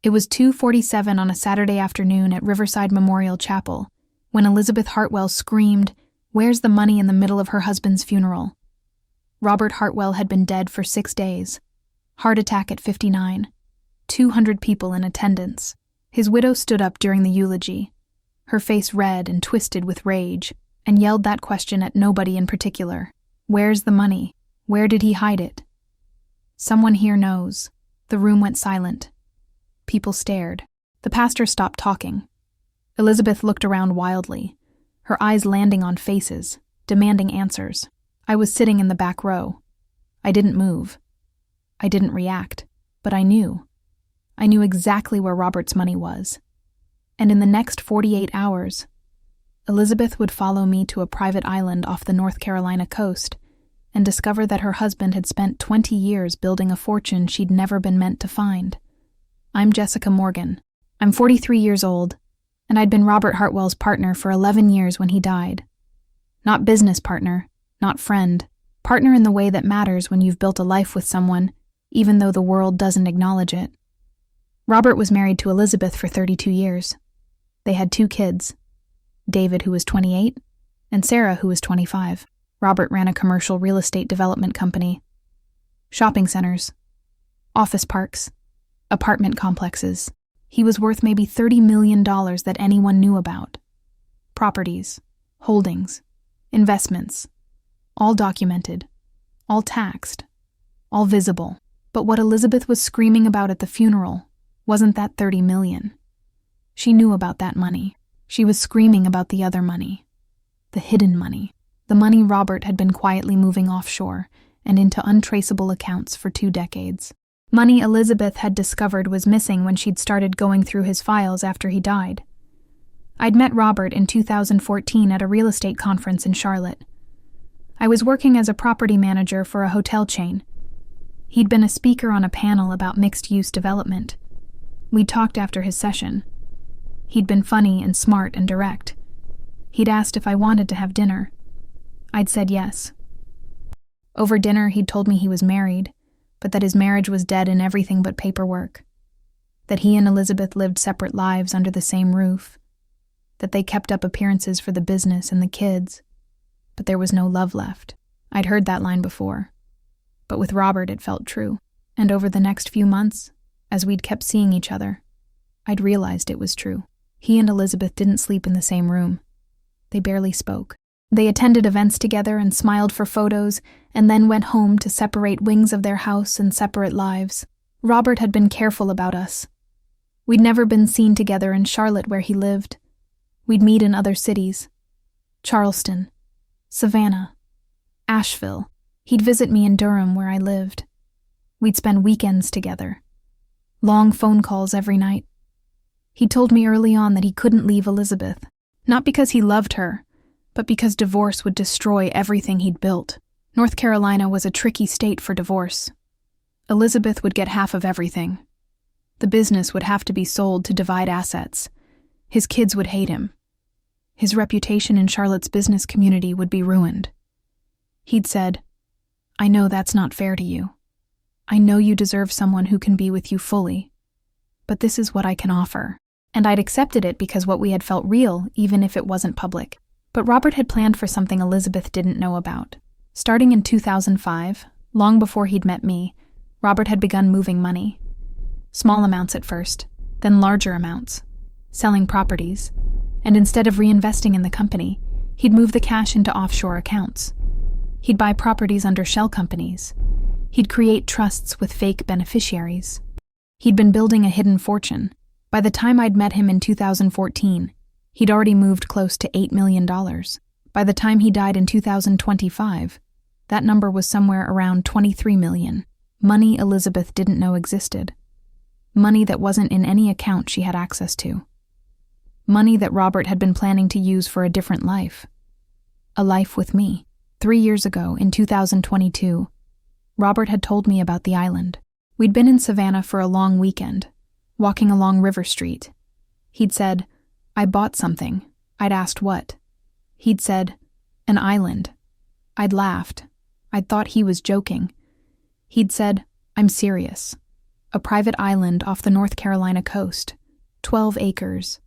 It was 2:47 on a Saturday afternoon at Riverside Memorial Chapel when Elizabeth Hartwell screamed, "Where's the money?" in the middle of her husband's funeral. Robert Hartwell had been dead for 6 days. Heart attack at 59. 200 people in attendance. His widow stood up during the eulogy, her face red and twisted with rage, and yelled that question at nobody in particular. Where's the money? Where did he hide it? Someone here knows. The room went silent. People stared. The pastor stopped talking. Elizabeth looked around wildly, her eyes landing on faces, demanding answers. I was sitting in the back row. I didn't move. I didn't react, but I knew. I knew exactly where Robert's money was. And in the next 48 hours, Elizabeth would follow me to a private island off the North Carolina coast and discover that her husband had spent 20 years building a fortune she'd never been meant to find. I'm Jessica Morgan. I'm 43 years old, and I'd been Robert Hartwell's partner for 11 years when he died. Not business partner, not friend, partner in the way that matters when you've built a life with someone, even though the world doesn't acknowledge it. Robert was married to Elizabeth for 32 years. They had 2 kids, David, who was 28, and Sarah, who was 25. Robert ran a commercial real estate development company. Shopping centers, office parks, apartment complexes. He was worth maybe $30 million that anyone knew about. Properties, holdings, investments, all documented, all taxed, all visible. But what Elizabeth was screaming about at the funeral wasn't that $30 million. She knew about that money. She was screaming about the other money, the hidden money, the money Robert had been quietly moving offshore and into untraceable accounts for 2 decades. Money Elizabeth had discovered was missing when she'd started going through his files after he died. I'd met Robert in 2014 at a real estate conference in Charlotte. I was working as a property manager for a hotel chain. He'd been a speaker on a panel about mixed-use development. We talked after his session. He'd been funny and smart and direct. He'd asked if I wanted to have dinner. I'd said yes. Over dinner, he'd told me he was married, but that his marriage was dead in everything but paperwork. That he and Elizabeth lived separate lives under the same roof. That they kept up appearances for the business and the kids, but there was no love left. I'd heard that line before, but with Robert it felt true. And over the next few months, as we'd kept seeing each other, I'd realized it was true. He and Elizabeth didn't sleep in the same room. They barely spoke. They attended events together and smiled for photos, and then went home to separate wings of their house and separate lives. Robert had been careful about us. We'd never been seen together in Charlotte where he lived. We'd meet in other cities. Charleston, Savannah, Asheville. He'd visit me in Durham where I lived. We'd spend weekends together. Long phone calls every night. He told me early on that he couldn't leave Elizabeth, not because he loved her, but because divorce would destroy everything he'd built. North Carolina was a tricky state for divorce. Elizabeth would get half of everything. The business would have to be sold to divide assets. His kids would hate him. His reputation in Charlotte's business community would be ruined. He'd said, "I know that's not fair to you. I know you deserve someone who can be with you fully. But this is what I can offer." And I'd accepted it because what we had felt real, even if it wasn't public. But Robert had planned for something Elizabeth didn't know about. Starting in 2005, long before he'd met me, Robert had begun moving money. Small amounts at first, then larger amounts, selling properties, and instead of reinvesting in the company, he'd move the cash into offshore accounts. He'd buy properties under shell companies. He'd create trusts with fake beneficiaries. He'd been building a hidden fortune. By the time I'd met him in 2014, he'd already moved close to $8 million. By the time he died in 2025, that number was somewhere around $23 million. Money Elizabeth didn't know existed. Money that wasn't in any account she had access to. Money that Robert had been planning to use for a different life. A life with me. 3 years ago, in 2022, Robert had told me about the island. We'd been in Savannah for a long weekend, walking along River Street. He'd said, "I bought something." I'd asked what. He'd said, "An island." I'd laughed. I'd thought he was joking. He'd said, "I'm serious. A private island off the North Carolina coast. 12 acres.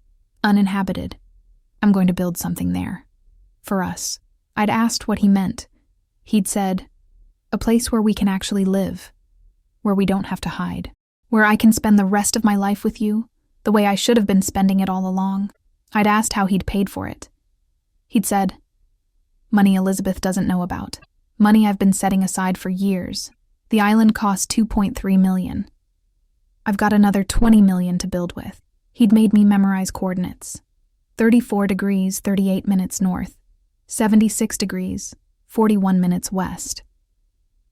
Uninhabited. I'm going to build something there. For us. I'd asked what he meant. He'd said, a place where we can actually live. Where we don't have to hide. Where I can spend the rest of my life with you, the way I should have been spending it all along. I'd asked how he'd paid for it. He'd said, money Elizabeth doesn't know about. Money I've been setting aside for years. The island cost $2.3 million. I've got another $20 million to build with. He'd made me memorize coordinates. 34 degrees, 38 minutes north. 76 degrees, 41 minutes west.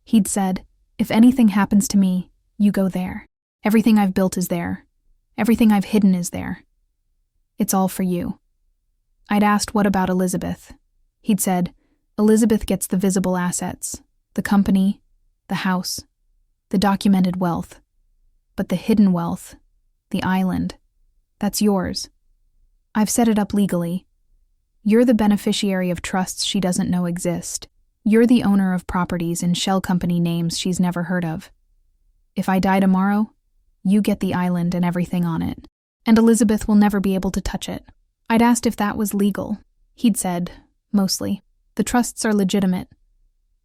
He'd said, if anything happens to me, you go there. Everything I've built is there. Everything I've hidden is there. It's all for you. I'd asked what about Elizabeth. He'd said, Elizabeth gets the visible assets, the company, the house, the documented wealth. But the hidden wealth, the island, that's yours. I've set it up legally. You're the beneficiary of trusts she doesn't know exist. You're the owner of properties in shell company names she's never heard of. If I die tomorrow, you get the island and everything on it. And Elizabeth will never be able to touch it. I'd asked if that was legal. He'd said, mostly, the trusts are legitimate.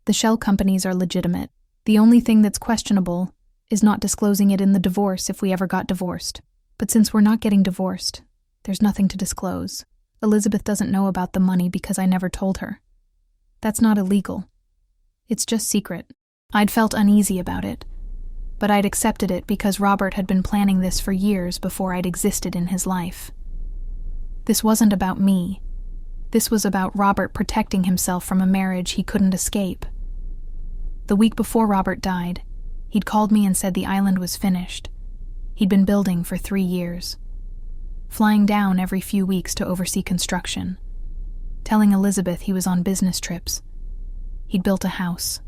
The shell companies are legitimate. The only thing that's questionable is not disclosing it in the divorce if we ever got divorced. But since we're not getting divorced, there's nothing to disclose. Elizabeth doesn't know about the money because I never told her. That's not illegal. It's just secret. I'd felt uneasy about it, but I'd accepted it because Robert had been planning this for years before I'd existed in his life. This wasn't about me. This was about Robert protecting himself from a marriage he couldn't escape. The week before Robert died, he'd called me and said the island was finished. He'd been building for 3 years. Flying down every few weeks to oversee construction. Telling Elizabeth he was on business trips. He'd built a house.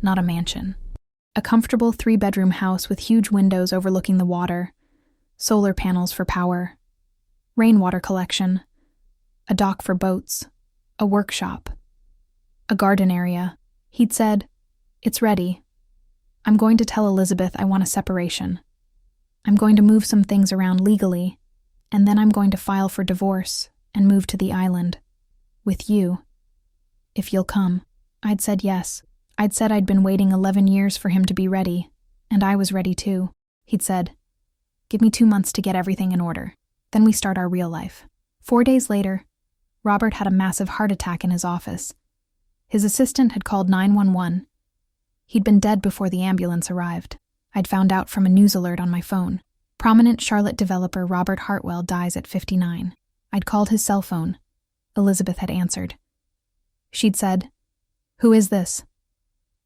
Not a mansion. A comfortable 3-bedroom house with huge windows overlooking the water. Solar panels for power. Rainwater collection. A dock for boats. A workshop. A garden area. He'd said, it's ready. I'm going to tell Elizabeth I want a separation. I'm going to move some things around legally, and then I'm going to file for divorce and move to the island. With you. If you'll come. I'd said yes. I'd said I'd been waiting 11 years for him to be ready, and I was ready too. He'd said, give me 2 months to get everything in order. Then we start our real life. 4 days later, Robert had a massive heart attack in his office. His assistant had called 911. He'd been dead before the ambulance arrived. I'd found out from a news alert on my phone. Prominent Charlotte developer Robert Hartwell dies at 59. I'd called his cell phone. Elizabeth had answered. She'd said, who is this?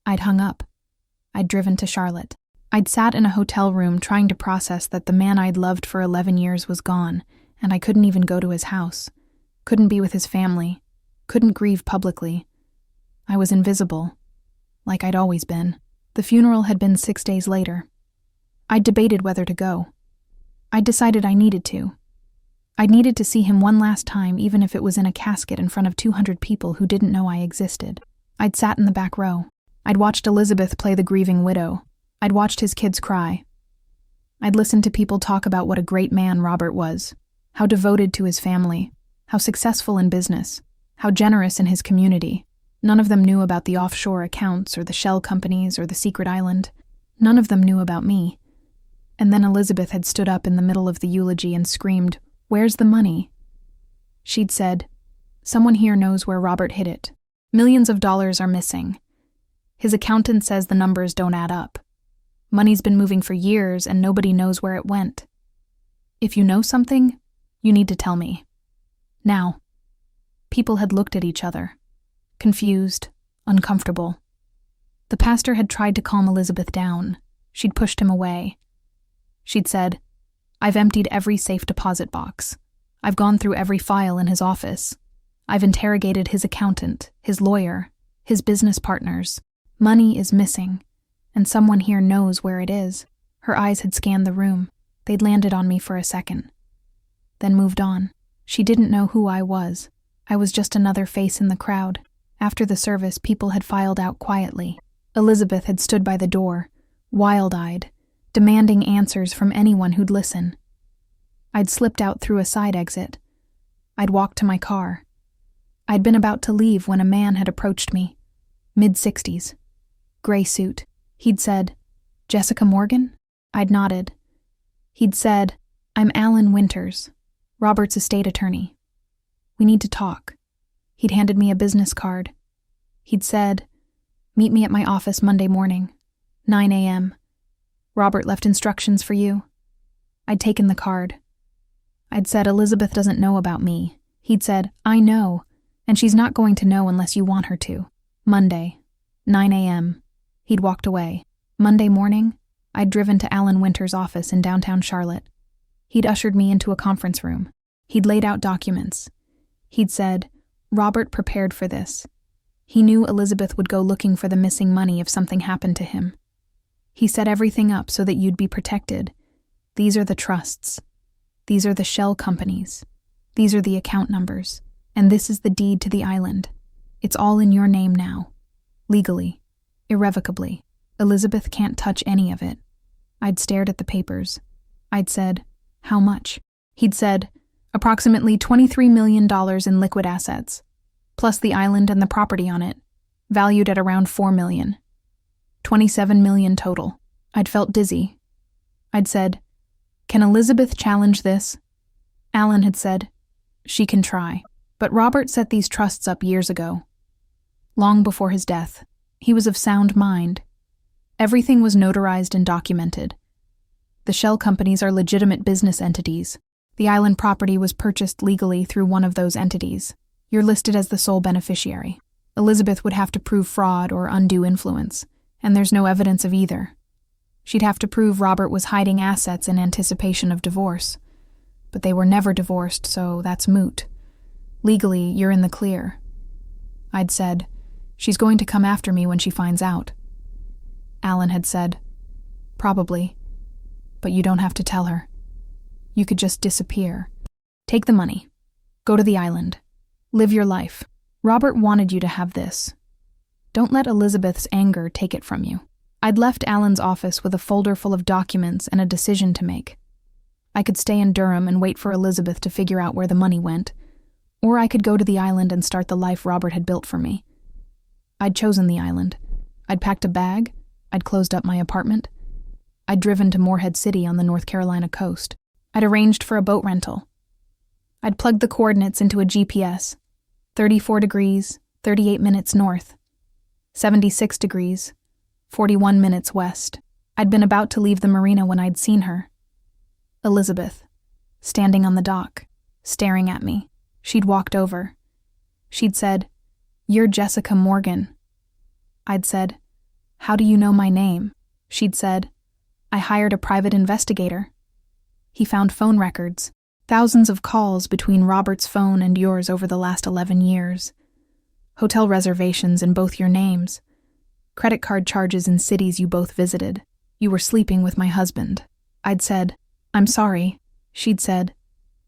I'd hung up. I'd driven to Charlotte. I'd sat in a hotel room trying to process that the man I'd loved for 11 years was gone, and I couldn't even go to his house. Couldn't be with his family. Couldn't grieve publicly. I was invisible. Like I'd always been. The funeral had been 6 days later. I'd debated whether to go. I'd decided I needed to. I needed to see him one last time, even if it was in a casket in front of 200 people who didn't know I existed. I'd sat in the back row. I'd watched Elizabeth play the grieving widow. I'd watched his kids cry. I'd listened to people talk about what a great man Robert was, how devoted to his family, how successful in business, how generous in his community. None of them knew about the offshore accounts or the shell companies or the secret island. None of them knew about me. And then Elizabeth had stood up in the middle of the eulogy and screamed, "Where's the money?" She'd said, "Someone here knows where Robert hid it. Millions of dollars are missing. His accountant says the numbers don't add up. Money's been moving for years and nobody knows where it went. If you know something, you need to tell me. Now." People had looked at each other. Confused, uncomfortable. The pastor had tried to calm Elizabeth down. She'd pushed him away. She'd said, "I've emptied every safe deposit box. I've gone through every file in his office. I've interrogated his accountant, his lawyer, his business partners. Money is missing, and someone here knows where it is." Her eyes had scanned the room. They'd landed on me for a second. Then moved on. She didn't know who I was. I was just another face in the crowd. After the service, people had filed out quietly. Elizabeth had stood by the door, wild-eyed, demanding answers from anyone who'd listen. I'd slipped out through a side exit. I'd walked to my car. I'd been about to leave when a man had approached me, mid-60s, gray suit. He'd said, "Jessica Morgan?" I'd nodded. He'd said, "I'm Alan Winters, Robert's estate attorney. We need to talk." He'd handed me a business card. He'd said, "Meet me at my office Monday morning, 9 a.m. Robert left instructions for you." I'd taken the card. I'd said, "Elizabeth doesn't know about me." He'd said, "I know, and she's not going to know unless you want her to." Monday, 9 a.m. He'd walked away. Monday morning, I'd driven to Alan Winters' office in downtown Charlotte. He'd ushered me into a conference room. He'd laid out documents. He'd said, "Robert prepared for this. He knew Elizabeth would go looking for the missing money if something happened to him. He set everything up so that you'd be protected. These are the trusts. These are the shell companies. These are the account numbers. And this is the deed to the island. It's all in your name now. Legally. Irrevocably. Elizabeth can't touch any of it." I'd stared at the papers. I'd said, "How much?" He'd said, "Approximately $23 million in liquid assets, plus the island and the property on it, valued at around $4 million. $27 million total." I'd felt dizzy. I'd said, "Can Elizabeth challenge this?" Alan had said, "She can try." But Robert set these trusts up years ago. Long before his death, he was of sound mind. Everything was notarized and documented. The shell companies are legitimate business entities. The island property was purchased legally through one of those entities. You're listed as the sole beneficiary. Elizabeth would have to prove fraud or undue influence, and there's no evidence of either. She'd have to prove Robert was hiding assets in anticipation of divorce. But they were never divorced, so that's moot. Legally, you're in the clear. I'd said, "She's going to come after me when she finds out." Alan had said, "Probably. But you don't have to tell her. You could just disappear. Take the money. Go to the island. Live your life. Robert wanted you to have this. Don't let Elizabeth's anger take it from you." I'd left Alan's office with a folder full of documents and a decision to make. I could stay in Durham and wait for Elizabeth to figure out where the money went, or I could go to the island and start the life Robert had built for me. I'd chosen the island. I'd packed a bag. I'd closed up my apartment. I'd driven to Morehead City on the North Carolina coast. I'd arranged for a boat rental. I'd plugged the coordinates into a GPS. 34 degrees, 38 minutes north. 76 degrees, 41 minutes west. I'd been about to leave the marina when I'd seen her. Elizabeth, standing on the dock, staring at me. She'd walked over. She'd said, "You're Jessica Morgan." I'd said, "How do you know my name?" She'd said, "I hired a private investigator. He found phone records, thousands of calls between Robert's phone and yours over the last 11 years. Hotel reservations in both your names. Credit card charges in cities you both visited. You were sleeping with my husband." I'd said, "I'm sorry." She'd said,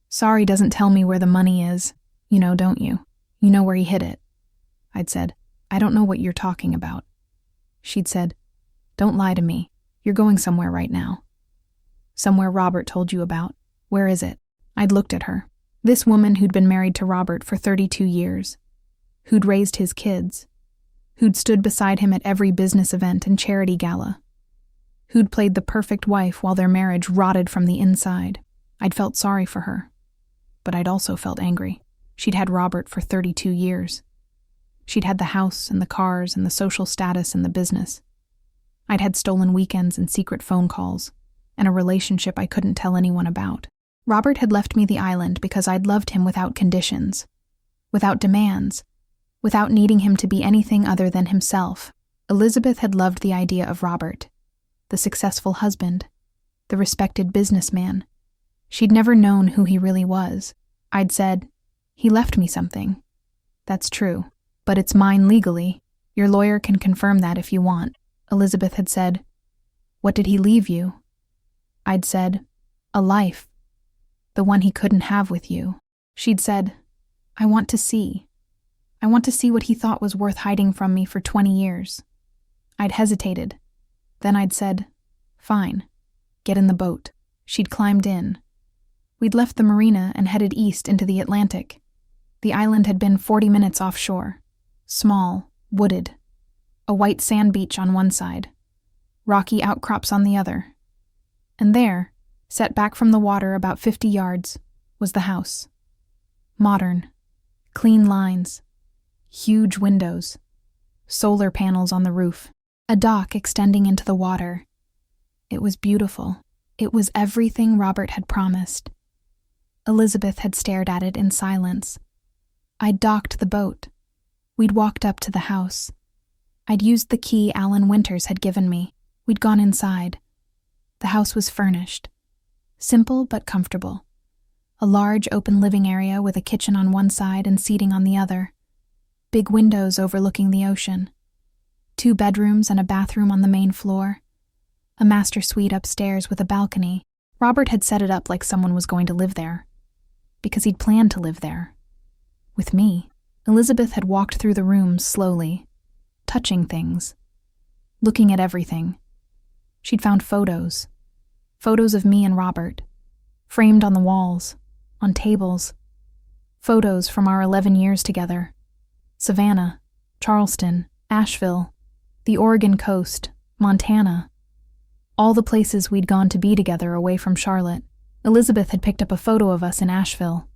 "Sorry doesn't tell me where the money is. You know, don't you? You know where he hid it." I'd said, "I don't know what you're talking about." She'd said, "Don't lie to me. You're going somewhere right now. Somewhere Robert told you about. Where is it?" I'd looked at her. This woman who'd been married to Robert for 32 years. Who'd raised his kids. Who'd stood beside him at every business event and charity gala. Who'd played the perfect wife while their marriage rotted from the inside. I'd felt sorry for her. But I'd also felt angry. She'd had Robert for 32 years. She'd had the house and the cars and the social status and the business. I'd had stolen weekends and secret phone calls, and a relationship I couldn't tell anyone about. Robert had left me the island because I'd loved him without conditions, without demands, without needing him to be anything other than himself. Elizabeth had loved the idea of Robert, the successful husband, the respected businessman. She'd never known who he really was. I'd said, "He left me something." "That's true, but it's mine legally. Your lawyer can confirm that if you want." Elizabeth had said, "What did he leave you?" I'd said, "A life. The one he couldn't have with you." She'd said, "I want to see. I want to see what he thought was worth hiding from me for 20 years. I'd hesitated. Then I'd said, "Fine. get in the boat. She'd climbed in. We'd left the marina and headed east into the Atlantic. The island had been 40 minutes offshore. Small, wooded. A white sand beach on one side. Rocky outcrops on the other. And there, set back from the water about 50 yards, was the house. Modern. Clean lines. Huge windows. Solar panels on the roof. A dock extending into the water. It was beautiful. It was everything Robert had promised. Elizabeth had stared at it in silence. I'd docked the boat. We'd walked up to the house. I'd used the key Alan Winters had given me. We'd gone inside. The house was furnished. Simple but comfortable. A large open living area with a kitchen on one side and seating on the other. Big windows overlooking the ocean. 2 bedrooms and a bathroom on the main floor. A master suite upstairs with a balcony. Robert had set it up like someone was going to live there. Because he'd planned to live there. With me. Elizabeth had walked through the rooms slowly, touching things, looking at everything. She'd found photos. Photos of me and Robert, framed on the walls, on tables. Photos from our 11 years together. Savannah, Charleston, Asheville, the Oregon coast, Montana. All the places we'd gone to be together away from Charlotte. Elizabeth had picked up a photo of us in Asheville.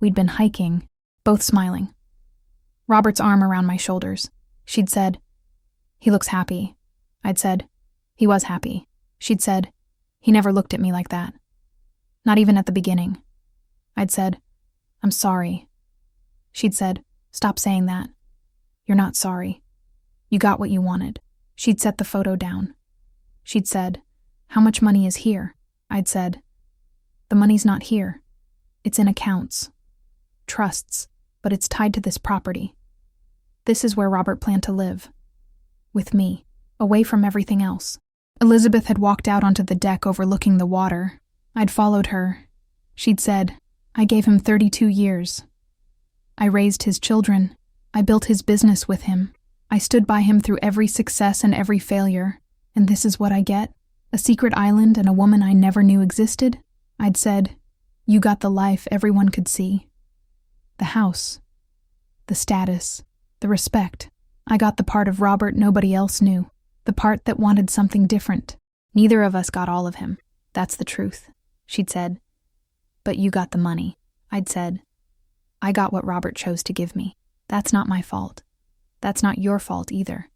We'd been hiking, both smiling. Robert's arm around my shoulders. She'd said, "He looks happy." I'd said, "He was happy." She'd said, "He never looked at me like that. Not even at the beginning." I'd said, "I'm sorry." She'd said, "Stop saying that. You're not sorry. You got what you wanted." She'd set the photo down. She'd said, "How much money is here?" I'd said, "The money's not here. It's in accounts. Trusts, but it's tied to this property. This is where Robert planned to live. With me, away from everything else." Elizabeth had walked out onto the deck overlooking the water. I'd followed her. She'd said, "I gave him 32 years. I raised his children. I built his business with him. I stood by him through every success and every failure. And this is what I get? A secret island and a woman I never knew existed?" I'd said, "You got the life everyone could see. The house. The status. The respect. I got the part of Robert nobody else knew. The part that wanted something different. Neither of us got all of him. That's the truth," she'd said. "But you got the money." I'd said, "I got what Robert chose to give me. That's not my fault. That's not your fault either.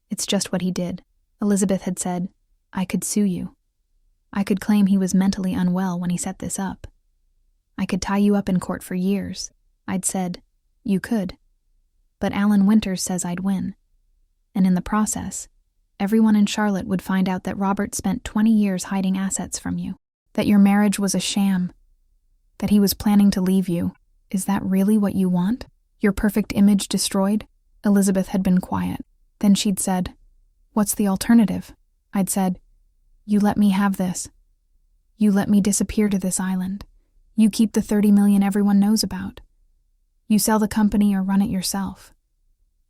It's just what he did." Elizabeth had said, "I could sue you. I could claim he was mentally unwell when he set this up. I could tie you up in court for years." I'd said, "You could. But Alan Winters says I'd win. And in the process, everyone in Charlotte would find out that Robert spent 20 years hiding assets from you. That your marriage was a sham. That he was planning to leave you. Is that really what you want? Your perfect image destroyed?" Elizabeth had been quiet. Then she'd said, "What's the alternative?" I'd said, "You let me have this. You let me disappear to this island. You keep the 30 million everyone knows about. You sell the company or run it yourself.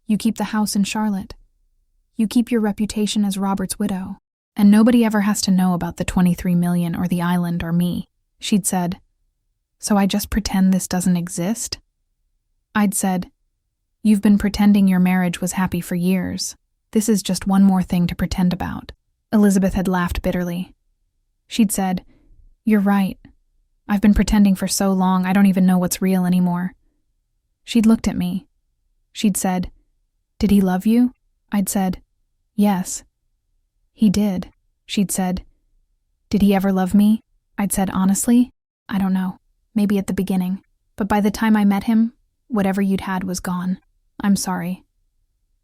You keep the house in Charlotte. You keep your reputation as Robert's widow. And nobody ever has to know about the 23 million or the island or me." She'd said, "So I just pretend this doesn't exist?" I'd said, "You've been pretending your marriage was happy for years. This is just one more thing to pretend about." Elizabeth had laughed bitterly. She'd said, "You're right. I've been pretending for so long I don't even know what's real anymore." She'd looked at me. She'd said, "Did he love you?" I'd said, "Yes." "He did." She'd said, "Did he ever love me?" I'd said, "Honestly, I don't know. Maybe at the beginning. But by the time I met him, whatever you'd had was gone. I'm sorry.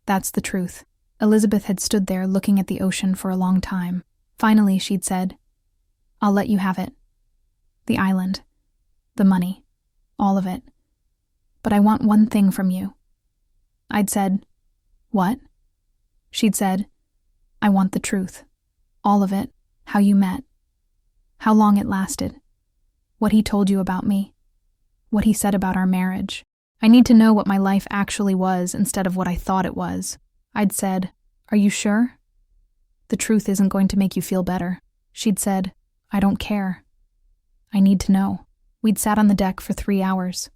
That's the truth." Elizabeth had stood there looking at the ocean for a long time. Finally, she'd said, "I'll let you have it. The island. The money. All of it. But I want one thing from you." I'd said, "What?" She'd said, "I want the truth. All of it. How you met. How long it lasted. What he told you about me. What he said about our marriage. I need to know what my life actually was instead of what I thought it was." I'd said, "Are you sure? The truth isn't going to make you feel better." She'd said, "I don't care. I need to know." We'd sat on the deck for 3 hours.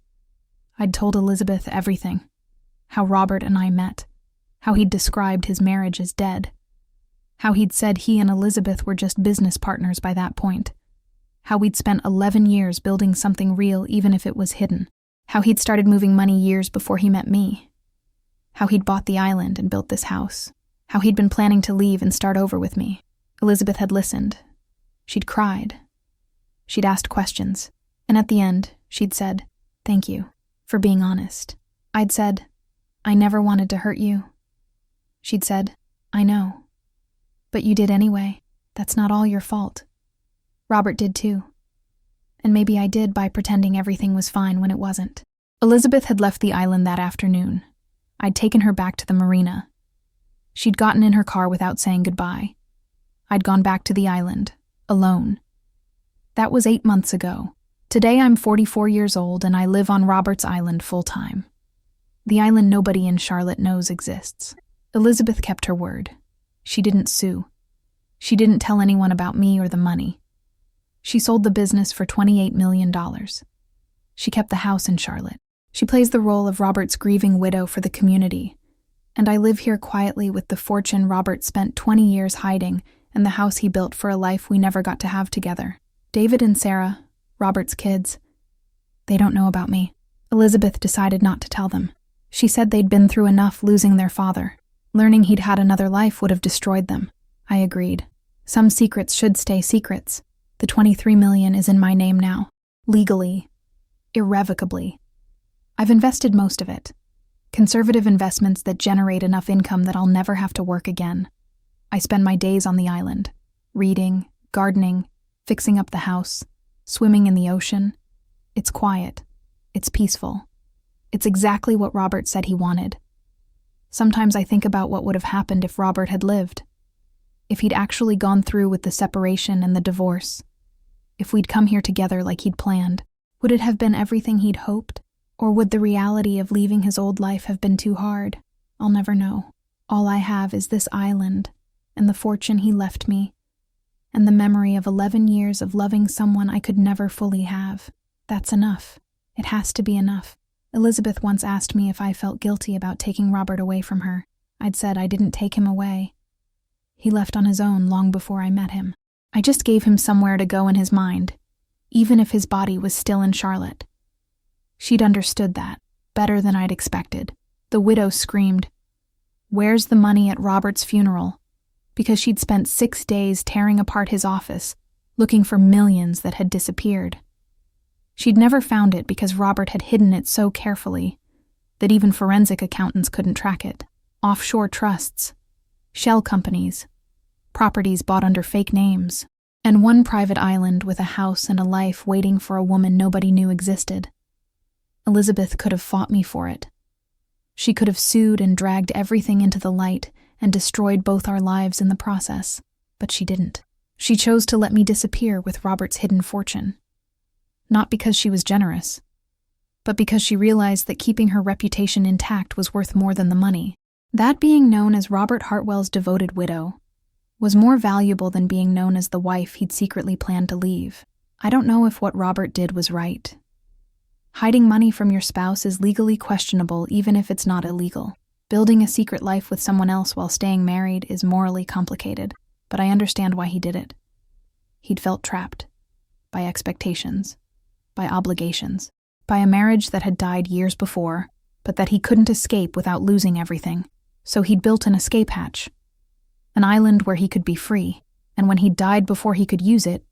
I'd told Elizabeth everything. How Robert and I met. How he'd described his marriage as dead. How he'd said he and Elizabeth were just business partners by that point. How we'd spent 11 years building something real even if it was hidden. How he'd started moving money years before he met me. How he'd bought the island and built this house. How he'd been planning to leave and start over with me. Elizabeth had listened. She'd cried. She'd asked questions. And at the end, she'd said, "Thank you for being honest." I'd said, "I never wanted to hurt you." She'd said, "I know. But you did anyway. That's not all your fault. Robert did too. And maybe I did by pretending everything was fine when it wasn't." Elizabeth had left the island that afternoon. I'd taken her back to the marina. She'd gotten in her car without saying goodbye. I'd gone back to the island, alone. That was 8 months ago. Today I'm 44 years old and I live on Robert's Island full-time. The island nobody in Charlotte knows exists. Elizabeth kept her word. She didn't sue. She didn't tell anyone about me or the money. She sold the business for $28 million. She kept the house in Charlotte. She plays the role of Robert's grieving widow for the community. And I live here quietly with the fortune Robert spent 20 years hiding and the house he built for a life we never got to have together. David and Sarah, Robert's kids, they don't know about me. Elizabeth decided not to tell them. She said they'd been through enough losing their father. Learning he'd had another life would have destroyed them. I agreed. Some secrets should stay secrets. The $23 million is in my name now. Legally. Irrevocably. I've invested most of it. Conservative investments that generate enough income that I'll never have to work again. I spend my days on the island. Reading, gardening, fixing up the house, swimming in the ocean. It's quiet. It's peaceful. It's exactly what Robert said he wanted. Sometimes I think about what would have happened if Robert had lived. If he'd actually gone through with the separation and the divorce. If we'd come here together like he'd planned. Would it have been everything he'd hoped? Or would the reality of leaving his old life have been too hard? I'll never know. All I have is this island, and the fortune he left me, and the memory of 11 years of loving someone I could never fully have. That's enough. It has to be enough. Elizabeth once asked me if I felt guilty about taking Robert away from her. I'd said I didn't take him away. He left on his own long before I met him. I just gave him somewhere to go in his mind, even if his body was still in Charlotte. She'd understood that, better than I'd expected. The widow screamed, "Where's the money at Robert's funeral?" Because she'd spent 6 days tearing apart his office, looking for millions that had disappeared. She'd never found it because Robert had hidden it so carefully that even forensic accountants couldn't track it. Offshore trusts, shell companies, properties bought under fake names, and one private island with a house and a life waiting for a woman nobody knew existed. Elizabeth could have fought me for it. She could have sued and dragged everything into the light and destroyed both our lives in the process, but she didn't. She chose to let me disappear with Robert's hidden fortune. Not because she was generous, but because she realized that keeping her reputation intact was worth more than the money. That being known as Robert Hartwell's devoted widow was more valuable than being known as the wife he'd secretly planned to leave. I don't know if what Robert did was right. Hiding money from your spouse is legally questionable even if it's not illegal. Building a secret life with someone else while staying married is morally complicated, but I understand why he did it. He'd felt trapped by expectations, by obligations, by a marriage that had died years before, but that he couldn't escape without losing everything. So he'd built an escape hatch, an island where he could be free, and when he'd died before he could use it,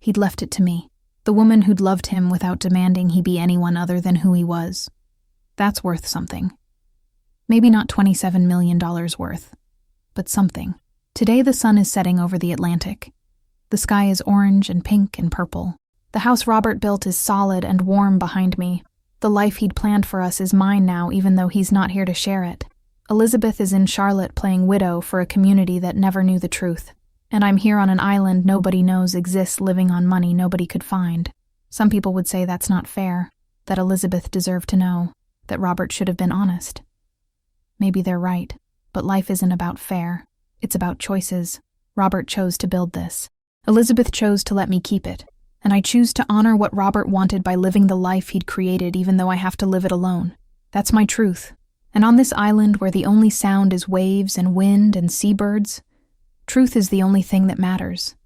he'd left it to me, the woman who'd loved him without demanding he be anyone other than who he was. That's worth something. Maybe not $27 million worth, but something. Today the sun is setting over the Atlantic. The sky is orange and pink and purple. The house Robert built is solid and warm behind me. The life he'd planned for us is mine now, even though he's not here to share it. Elizabeth is in Charlotte playing widow for a community that never knew the truth. And I'm here on an island nobody knows exists, living on money nobody could find. Some people would say that's not fair, that Elizabeth deserved to know, that Robert should have been honest. Maybe they're right, but life isn't about fair. It's about choices. Robert chose to build this. Elizabeth chose to let me keep it, and I choose to honor what Robert wanted by living the life he'd created even though I have to live it alone. That's my truth. And on this island where the only sound is waves and wind and seabirds, truth is the only thing that matters.